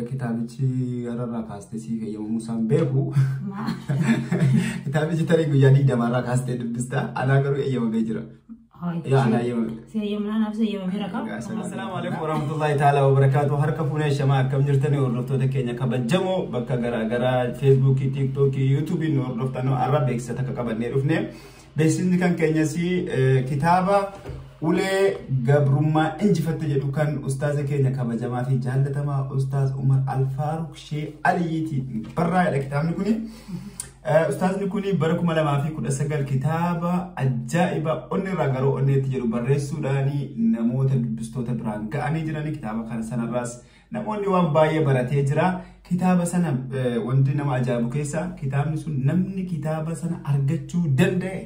Kitaabichi gara kaastee si fayyadamu isaan beeku. Kitaabichi tarii guyyaa 20 irraa kaastee dubbista. Anaa garuu eeyyamamee jira. Assalamu alaikum warahmatullahi ta'ala wabarakatuh. Harka fuunee shamaa akkam jirtanii hordoftoota keenya kabajamoo bakka garaa Facebook, TikTok, YouTube nu hordoftan arra beeksisa akka qabannee dhufne. Beeksisni kan keenyas kitaaba Ulee Gabrummaa Injifatte jedhu kan ustaaza keenya kabajamaa fi jaallatamaa ustaaz Umar Alfaaruq Shee Aliyiiti barraa'edha kitaabni kuni. Ustaazni kuni bara 2019 kitaaba ajaa'iba onni irraa garuu onneetti jedhu barreessuudhaani namoota dubbistoota biraan ga'anii jirani. Kitaaba kana sanarraas namoonni waan baay'ee baratee jira. Kitaaba sana wanti nama ajaa'ibu keessa kitaabni sun namni kitaaba sana argachuu danda'e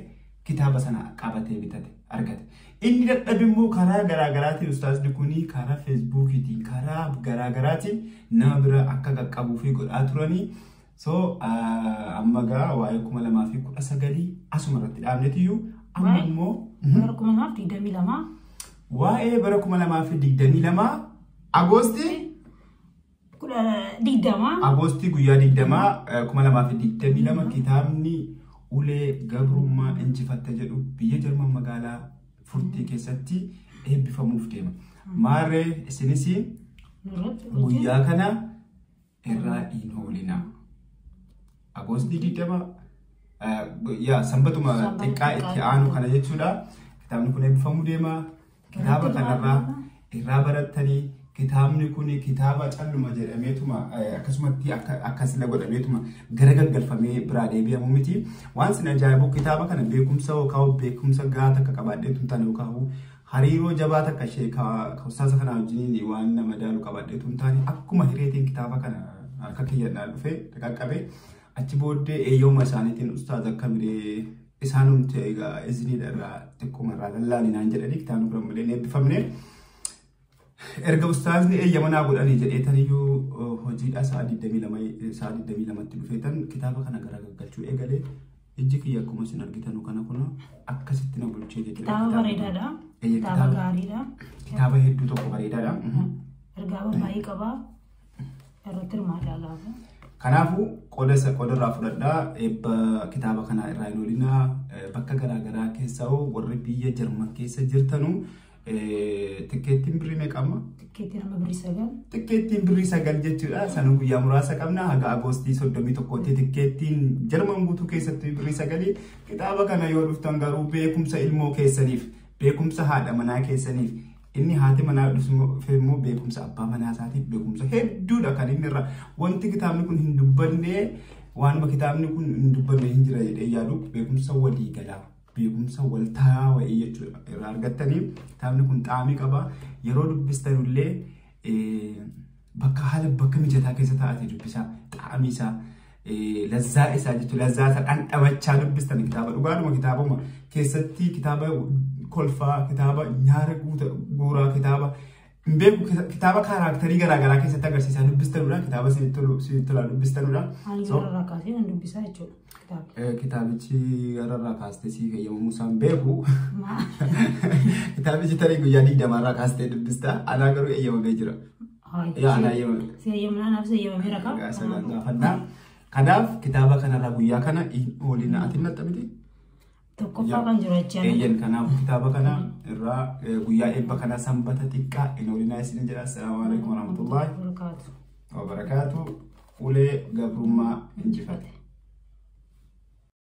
kitaaba sana qabatee bitate argate. Inni dadhabe immoo karaa garaagaraatiin ustaazni kuni karaa Facebookiitiin karaa garaagaraatiin nama bira akka qaqqabuu fi godhaa turanii. So amma gaa waa'ee 2019 asuma irratti dhaabnetiyyuu amma immoo bara 2022 waa'ee bara 2022 Agoosti guyyaa 20 2022 kitaabni Ulee Gabrummaa Injifatte jedhu biyya Jarman magaalaa Furtii keessatti eebbifamuuf deema. Maarree isinis guyyaa kana irraa hin oolinaa. Agoosti 20 sanbatuma xiqqaa itti aanu kana jechuudha. Kitaabni kun eebbifamuu deema. Kitaaba kanarraa irraa barattanii kitaabni kun kitaaba calluma jedhameetuma akkasumatti akkasila godhameetuma gara galgalfamee biraa deebi'amu miti. Waan sin ajaa'ibu kitaaba kana beekumsa yookaan beekumsa gaata akka qabaadheetu taane yookaan hariiroo jabaa takka ishee ustaaza kana wajjin waan nama daalu qabaadheetu taane akkuma hireetiin kitaaba kana akka kiyyadhaan dhufee qaqqabee achi booddee eeyyama isaaniitiin ustaaza akka miree isaanumti egaa izniidha irraa xiqquma irraa lallaaninaan jedhanii kitaabni kun ammallee eebbifamne. Erga ustaazni eeyyamanaa godhanii jedheetaniyyuu hojiidha sa'a 22tti dhufeetan kitaaba kana gara galchuu eegalee ijji kiyya akkuma isin argitanu kana kun akkasitti na bulchee jechuudha. Kitaaba bareedaadha. Kitaaba gaariidha. Kitaaba hedduu tokko bareedaadha. Ergaa baay'ee qaba. Irratti hirmaadhaa gaafa. Kanaafuu qodarraa fudhadhaa eebba kitaaba kana irraa hin oolinaa bakka garaagaraa keessaa warri biyya Jarman keessa jirtanu tikkeettiin birrii meeqama? Tikkeettiin birrii 9 jechuudha. Sana guyyaa muraasa qabna haga Agoostii 31tti tikkeettiin Jarman guutuu keessatti birrii 9. Kitaaba kana yoo dhuftan garuu beekumsa ilmoo keessaniif beekumsa haadha manaa keessaniif inni haati manaa immoo beekumsa abbaa manaa isaatiif beekumsa hedduudha kan inni irraa wanti kitaabni kun hin dubbanne waanuma kitaabni kun hin dubbanne hin jira jedhee yaadu beekumsa walii galaa beekumsa wal taa'aa jechuudha irraa argattanii kitaabni kun xaamii qaba yeroo dubbistanullee bakka mijataa keessa taa'atee dubbisaa xaamii isaa lazzaa isaa jechuudha lazzaa isaa dhandhamachaa dubbistan kitaaba dhugaadhuma kitaabuma keessatti kitaaba kolfaa kitaaba nyaara guuraa kitaaba beeku kitaaba kaaraakterii garaagaraa keessatti agarsiisaa dubbistanudha kitaaba sitti tola dubbistanudha. Irraa kaasee kan dubbisaa jechuudha. Kitaabichi irraa kaastee si fayyadamu isaan beeku. Kitaabichi tarii guyyaa 20 irraa kaastee dubbista. Anaa garuu eeyyamamee jira. Anaa eeyyamamee. Kanaaf kitaaba kanarraa guyyaa kana oolinaa ati naxxabiti. Tokkoffaa kan jiru jechuudha. Kanaaf kitaaba kana irraa guyyaa eebba kana sanbata xiqqaa hin oolinaa isin jedha. Assalamu alaikum warahmatullahi wabarakatuh. Ulee Gabrummaa Injifatte.